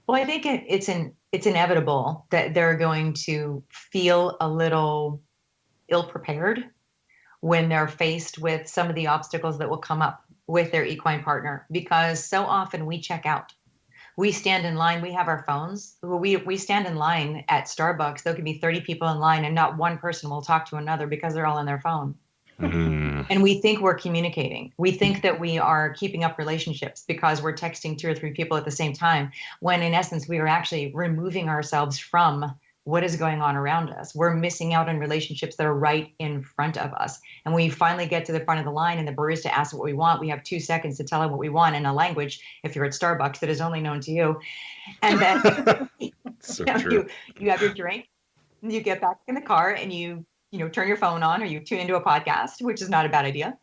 Well, I think it's inevitable that they're going to feel a little ill-prepared when they're faced with some of the obstacles that will come up with their equine partner, because so often we check out. We stand in line, we have our phones. We stand in line at Starbucks. There could be 30 people in line and not one person will talk to another because they're all on their phone. Mm-hmm. And we think we're communicating. We think that we are keeping up relationships because we're texting 2 or 3 people at the same time, when in essence, we are actually removing ourselves from what is going on around us. We're missing out on relationships that are right in front of us. And when we finally get to the front of the line and the barista asks what we want, we have 2 seconds to tell him what we want in a language, if you're at Starbucks, that is only known to you. And then you have your drink, you get back in the car, and you turn your phone on, or you tune into a podcast, which is not a bad idea.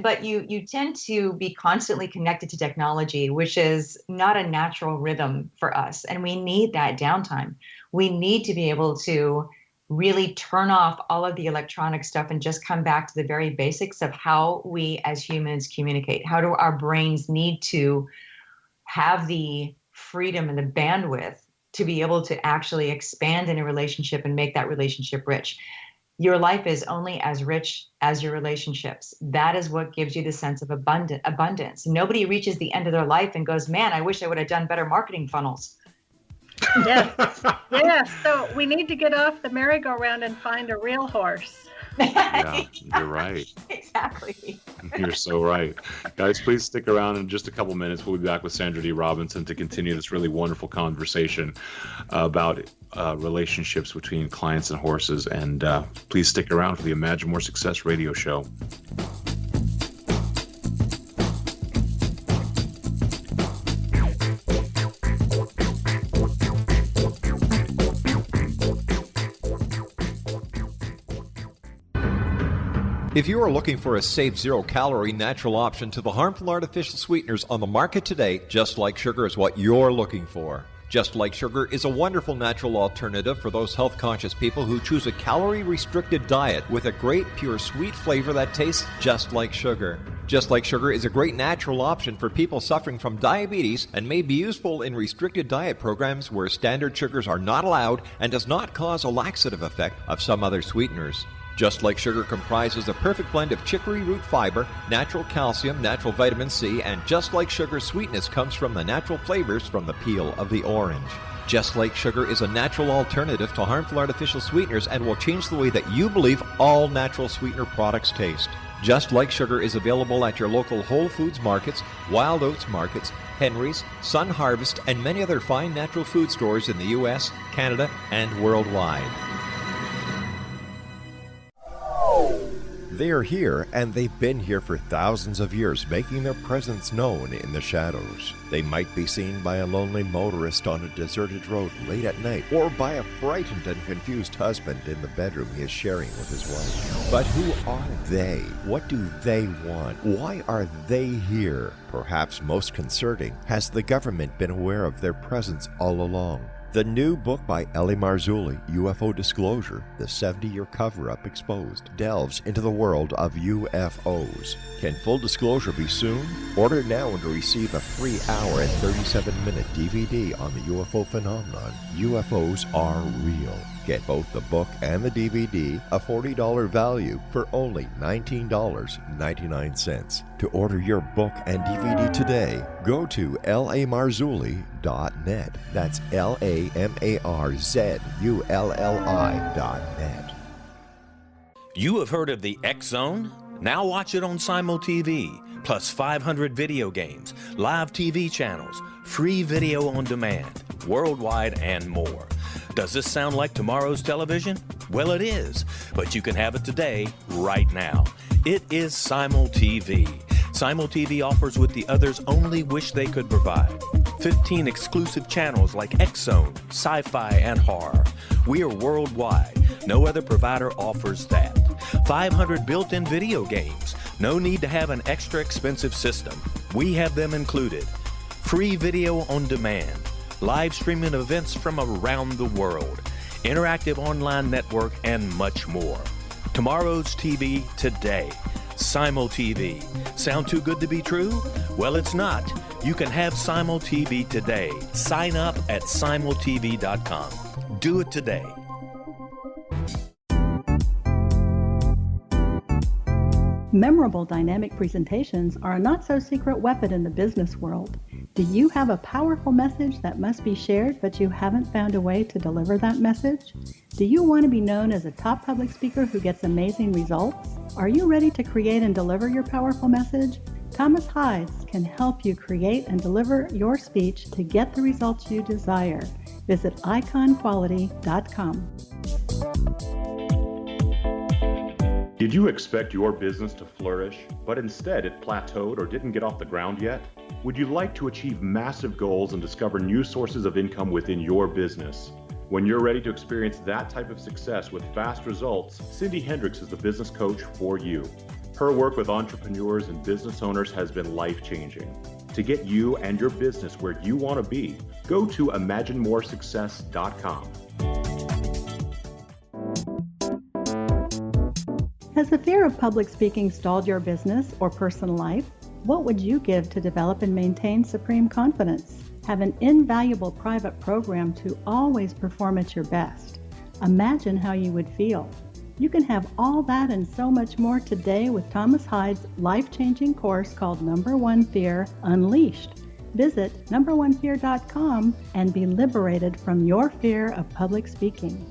But you tend to be constantly connected to technology, which is not a natural rhythm for us. And we need that downtime. We need to be able to really turn off all of the electronic stuff and just come back to the very basics of how we as humans communicate. How do our brains need to have the freedom and the bandwidth to be able to actually expand in a relationship and make that relationship rich? Your life is only as rich as your relationships. That is what gives you the sense of abundance. Nobody reaches the end of their life and goes, man, I wish I would have done better marketing funnels. Yes. Yes. So we need to get off the merry-go-round and find a real horse. Yeah, you're right. Exactly. You're so right. Guys, please stick around. In just a couple minutes, we'll be back with Sandra Dee Robinson to continue this really wonderful conversation about relationships between clients and horses. And please stick around for the Imagine More Success radio show. If you are looking for a safe, zero-calorie natural option to the harmful artificial sweeteners on the market today, Just Like Sugar is what you're looking for. Just Like Sugar is a wonderful natural alternative for those health-conscious people who choose a calorie-restricted diet with a great, pure, sweet flavor that tastes just like sugar. Just Like Sugar is a great natural option for people suffering from diabetes and may be useful in restricted diet programs where standard sugars are not allowed and does not cause a laxative effect of some other sweeteners. Just Like Sugar comprises a perfect blend of chicory root fiber, natural calcium, natural vitamin C, and Just Like Sugar's sweetness comes from the natural flavors from the peel of the orange. Just Like Sugar is a natural alternative to harmful artificial sweeteners and will change the way that you believe all natural sweetener products taste. Just Like Sugar is available at your local Whole Foods markets, Wild Oats markets, Henry's, Sun Harvest, and many other fine natural food stores in the U.S., Canada, and worldwide. They are here, and they've been here for thousands of years, making their presence known in the shadows. They might be seen by a lonely motorist on a deserted road late at night, or by a frightened and confused husband in the bedroom he is sharing with his wife. But who are they? What do they want? Why are they here? Perhaps most concerning, has the government been aware of their presence all along? The new book by Ellie Marzulli, UFO Disclosure, the 70-year cover-up exposed, delves into the world of UFOs. Can full disclosure be soon? Order now and receive a free hour and 37-minute DVD on the UFO phenomenon. UFOs are real. Get both the book and the DVD, a $40 value, for only $19.99. To order your book and DVD today, go to lamarzulli.net. That's LAMARZULLI.net. You have heard of the X Zone? Now watch it on Simul TV, plus 500 video games, live TV channels, free video on demand, worldwide, and more. Does this sound like tomorrow's television? Well, it is, but you can have it today, right now. It is Simul TV. Simul TV offers what the others only wish they could provide. 15 exclusive channels like X-Zone, Sci-Fi, and Horror. We are worldwide. No other provider offers that. 500 built-in video games. No need to have an extra expensive system. We have them included. Free video on demand. Live streaming events from around the world, interactive online network, and much more. Tomorrow's TV today. Simul TV. Sound too good to be true? Well, it's not. You can have Simul TV today. Sign up at simultv.com. Do it today. Memorable dynamic presentations are a not-so-secret weapon in the business world. Do you have a powerful message that must be shared, but you haven't found a way to deliver that message? Do you want to be known as a top public speaker who gets amazing results? Are you ready to create and deliver your powerful message? Thomas Hides can help you create and deliver your speech to get the results you desire. Visit iconquality.com. Did you expect your business to flourish, but instead it plateaued or didn't get off the ground yet? Would you like to achieve massive goals and discover new sources of income within your business? When you're ready to experience that type of success with fast results, Cindy Hendricks is the business coach for you. Her work with entrepreneurs and business owners has been life-changing. To get you and your business where you want to be, go to imaginemoresuccess.com. Has the fear of public speaking stalled your business or personal life? What would you give to develop and maintain supreme confidence? Have an invaluable private program to always perform at your best. Imagine how you would feel. You can have all that and so much more today with Thomas Hides' life-changing course called Number One Fear Unleashed. Visit numberonefear.com and be liberated from your fear of public speaking.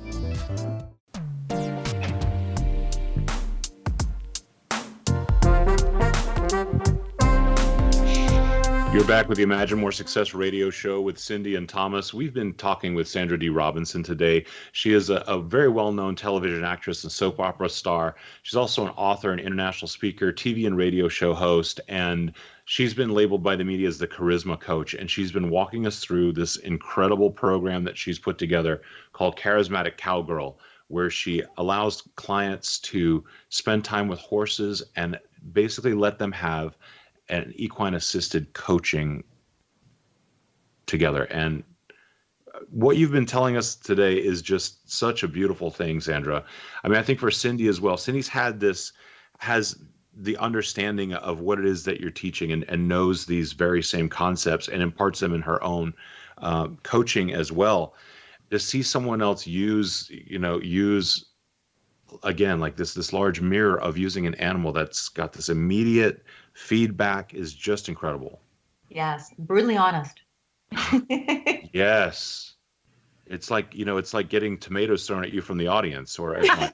You're back with the Imagine More Success radio show with Cindy and Thomas. We've been talking with Sandra Dee Robinson today. She is a very well-known television actress and soap opera star. She's also an author and international speaker, TV and radio show host, and she's been labeled by the media as the charisma coach. And she's been walking us through this incredible program that she's put together called Charismatic Cowgirl, where she allows clients to spend time with horses and basically let them have an equine assisted coaching together. And what you've been telling us today is just such a beautiful thing, Sandra. I mean, I think for Cindy as well, Cindy's has the understanding of what it is that you're teaching and knows these very same concepts and imparts them in her own coaching as well. To see someone else use again, like this large mirror of using an animal that's got this immediate feedback is just incredible. Yes, brutally honest. Yes. It's like getting tomatoes thrown at you from the audience, or as my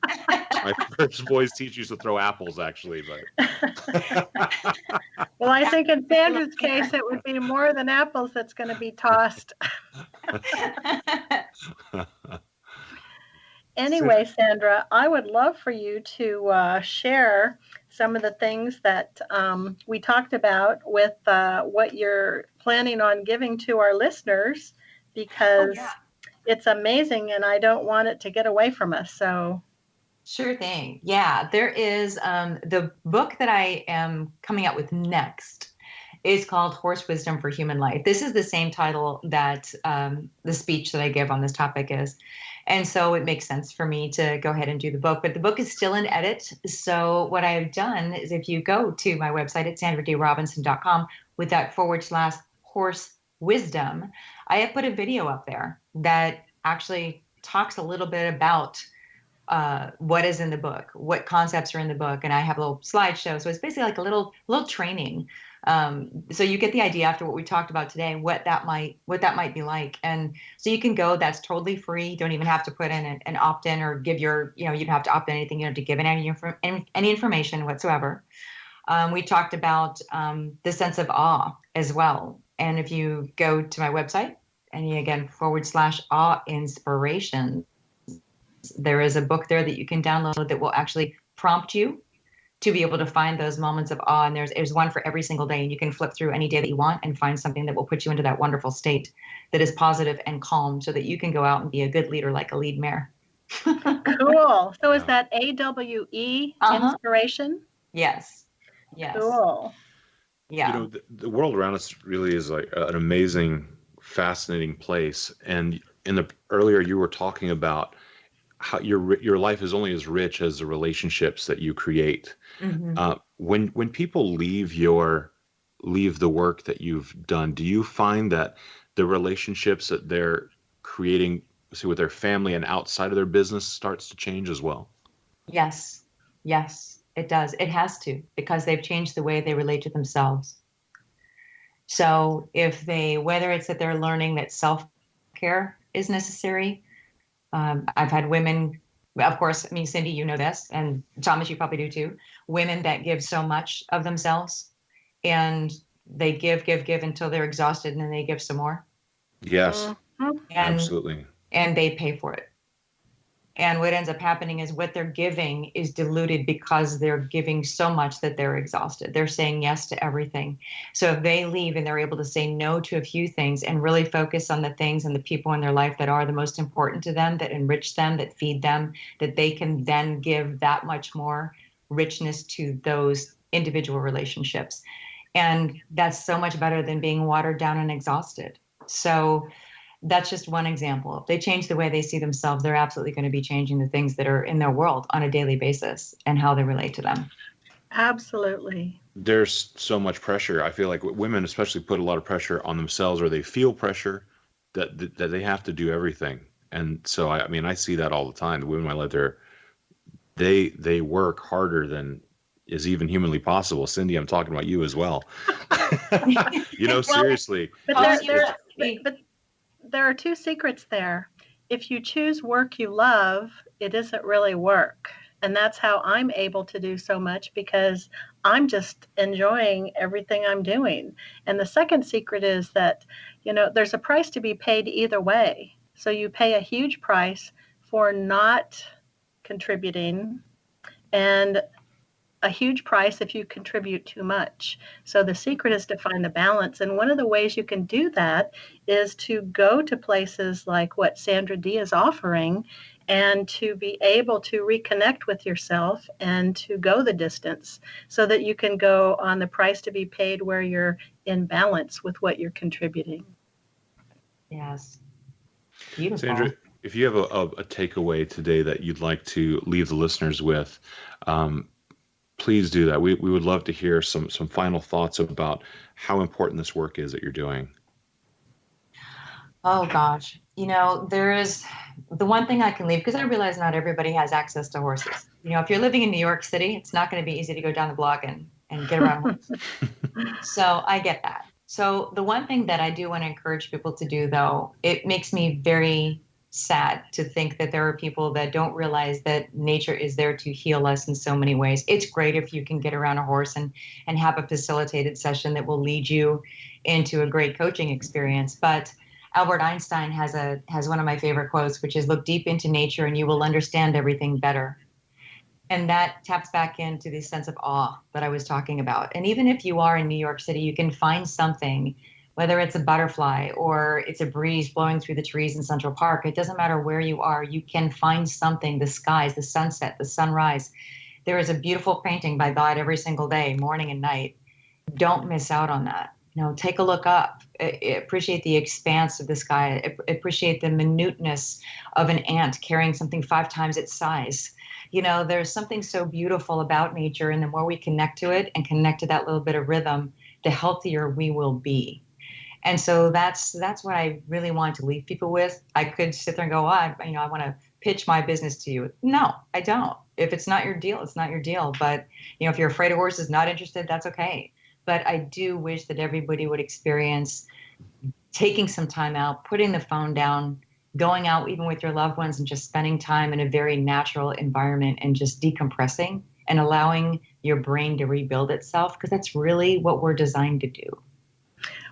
first boys teach used to throw apples, actually. But well, I think in Sandra's case, it would be more than apples that's going to be tossed. Anyway, Sandra, I would love for you to share some of the things that we talked about with what you're planning on giving to our listeners, because it's amazing and I don't want it to get away from us. So, sure thing. Yeah, there is the book that I am coming out with next is called Horse Wisdom for Human Life. This is the same title that the speech that I give on this topic is. And so it makes sense for me to go ahead and do the book, but the book is still in edit. So what I've done is if you go to my website at sandradeerobinson.com with that /horse wisdom, I have put a video up there that actually talks a little bit about what is in the book, what concepts are in the book. And I have a little slideshow. So it's basically like a little training. So you get the idea after what we talked about today, what that might be like. And so you can go, that's totally free. You don't even have to put in an opt-in or give your, you don't have to opt in anything. You don't have to give in any information whatsoever. We talked about the sense of awe as well. And if you go to my website and you again /awe inspiration, there is a book there that you can download that will actually prompt you to be able to find those moments of awe. And there's one for every single day. And you can flip through any day that you want and find something that will put you into that wonderful state that is positive and calm so that you can go out and be a good leader like a lead mare. Cool. So is that AWE inspiration? Yes. Cool. Yeah. The world around us really is like an amazing, fascinating place. And earlier you were talking about how your life is only as rich as the relationships that you create. Mm-hmm. When people leave the work that you've done, do you find that the relationships that they're creating, say, with their family and outside of their business starts to change as well? Yes, it does. It has to, because they've changed the way they relate to themselves. So whether it's that they're learning that self-care is necessary. I've had women, of course, I mean, Cindy, you know this, and Thomas, you probably do too, women that give so much of themselves and they give until they're exhausted and then they give some more. Yes, absolutely. And they pay for it. And what ends up happening is what they're giving is diluted because they're giving so much that they're exhausted. They're saying yes to everything. So if they leave and they're able to say no to a few things and really focus on the things and the people in their life that are the most important to them, that enrich them, that feed them, that they can then give that much more richness to those individual relationships. And that's so much better than being watered down and exhausted. So that's just one example. If they change the way they see themselves, they're absolutely going to be changing the things that are in their world on a daily basis and how they relate to them. Absolutely. There's so much pressure. I feel like women especially put a lot of pressure on themselves, or they feel pressure that they have to do everything. And so, I see that all the time. The women in my life, they work harder than is even humanly possible. Cindy, I'm talking about you as well. Seriously. But there are two secrets there. If you choose work you love, it isn't really work. And that's how I'm able to do so much, because I'm just enjoying everything I'm doing. And the second secret is that, there's a price to be paid either way. So you pay a huge price for not contributing, and a huge price if you contribute too much. So the secret is to find the balance. And one of the ways you can do that is to go to places like what Sandra Dee is offering, and to be able to reconnect with yourself and to go the distance so that you can go on the price to be paid where you're in balance with what you're contributing. Yes. Beautiful. Sandra, if you have a takeaway today that you'd like to leave the listeners with, please do that. We would love to hear some final thoughts about how important this work is that you're doing. Oh, gosh. There is the one thing I can leave, because I realize not everybody has access to horses. If you're living in New York City, it's not going to be easy to go down the block and get around horses. So I get that. So the one thing that I do want to encourage people to do, though, it makes me very sad to think that there are people that don't realize that nature is there to heal us in so many ways. It's great if you can get around a horse and have a facilitated session that will lead you into a great coaching experience. But Albert Einstein has one of my favorite quotes, which is, "Look deep into nature and you will understand everything better." And that taps back into the sense of awe that I was talking about. And even if you are in New York City, you can find something, whether it's a butterfly or it's a breeze blowing through the trees in Central Park. It doesn't matter where you are, you can find something, the skies, the sunset, the sunrise. There is a beautiful painting by God every single day, morning and night. Don't miss out on that. Take a look up. Appreciate the expanse of the sky. Appreciate the minuteness of an ant carrying something 5 times its size. There's something so beautiful about nature, and the more we connect to it and connect to that little bit of rhythm, the healthier we will be. And so that's what I really want to leave people with. I could sit there and go, I want to pitch my business to you. No, I don't. If it's not your deal, it's not your deal. But, if you're afraid of horses, not interested, that's okay. But I do wish that everybody would experience taking some time out, putting the phone down, going out even with your loved ones and just spending time in a very natural environment and just decompressing and allowing your brain to rebuild itself, because that's really what we're designed to do.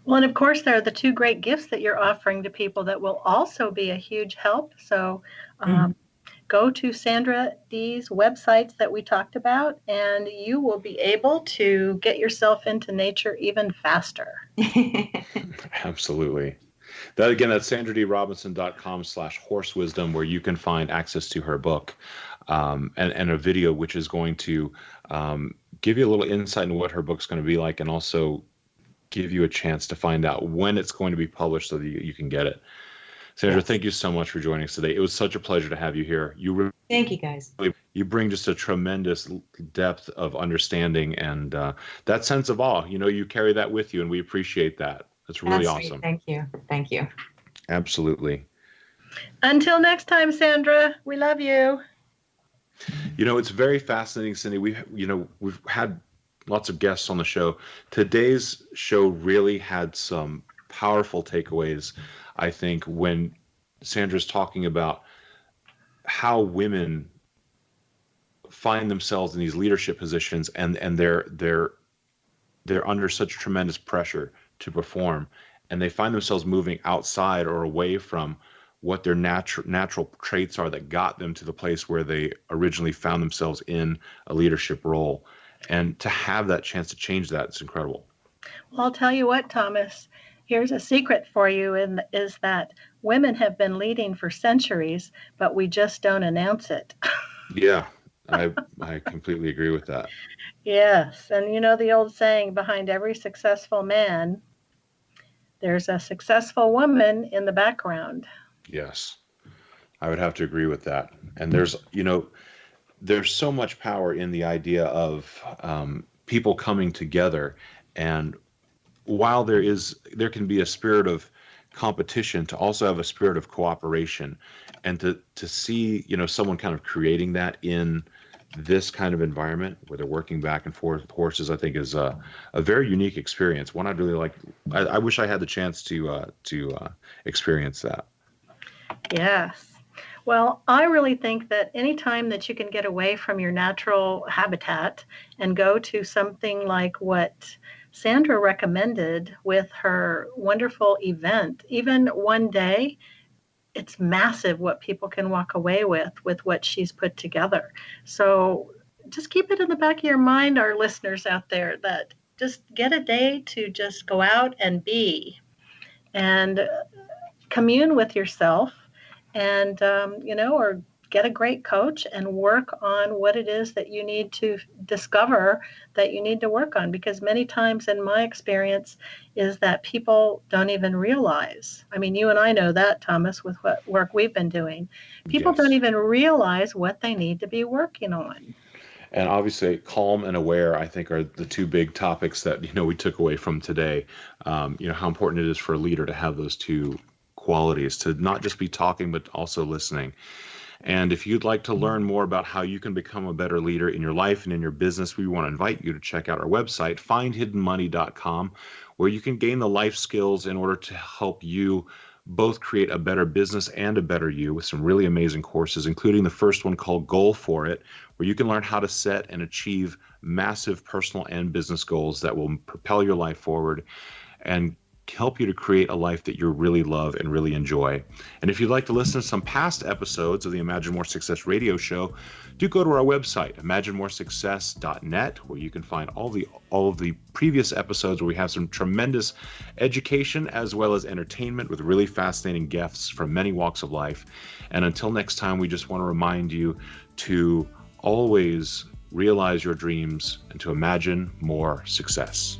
Well, and of course, there are the 2 great gifts that you're offering to people that will also be a huge help. So go to Sandra Dee's websites that we talked about, and you will be able to get yourself into nature even faster. Absolutely. That's SandraDeeRobinson.com/horsewisdom, where you can find access to her book and a video which is going to give you a little insight into what her book's going to be like, and also give you a chance to find out when it's going to be published so that you can get it. Sandra, Thank you so much for joining us today. It was such a pleasure to have you here. Thank you, guys. You bring just a tremendous depth of understanding and that sense of awe. You carry that with you, and we appreciate that. That's really awesome. Thank you. Thank you. Absolutely. Until next time, Sandra, we love you. It's very fascinating, Cindy. We've had lots of guests on the show. Today's show really had some powerful takeaways, I think, when Sandra's talking about how women find themselves in these leadership positions and they're under such tremendous pressure to perform, and they find themselves moving outside or away from what their natural traits are that got them to the place where they originally found themselves in a leadership role. And to have that chance to change that, it's incredible. Well, I'll tell you what, Thomas, here's a secret for you, is that women have been leading for centuries, but we just don't announce it. Yeah, I completely agree with that. Yes, and the old saying, behind every successful man, there's a successful woman in the background. Yes, I would have to agree with that. And there's so much power in the idea of people coming together, and while there can be a spirit of competition, to also have a spirit of cooperation, and to see someone kind of creating that in this kind of environment where they're working back and forth with horses, I think is a very unique experience. One I'd really like. I wish I had the chance to experience that. Yes. Well, I really think that any time that you can get away from your natural habitat and go to something like what Sandra recommended with her wonderful event, even one day, it's massive what people can walk away with what she's put together. So just keep it in the back of your mind, our listeners out there, that just get a day to just go out and be and commune with yourself, and or get a great coach and work on what it is that you need to discover that you need to work on. Because many times in my experience is that people don't even realize. I mean, you and I know that, Thomas, with what work we've been doing. People Yes. don't even realize what they need to be working on. And obviously, calm and aware, I think, are the 2 big topics that we took away from today. How important it is for a leader to have those 2 qualities, to not just be talking, but also listening. And if you'd like to learn more about how you can become a better leader in your life and in your business, we want to invite you to check out our website, findhiddenmoney.com, where you can gain the life skills in order to help you both create a better business and a better you, with some really amazing courses, including the first one called Goal For It, where you can learn how to set and achieve massive personal and business goals that will propel your life forward and help you to create a life that you really love and really enjoy. And if you'd like to listen to some past episodes of the Imagine More Success radio show, do go to our website, imaginemoresuccess.net, where you can find all of the previous episodes where we have some tremendous education as well as entertainment with really fascinating guests from many walks of life. And until next time, we just want to remind you to always realize your dreams and to imagine more success.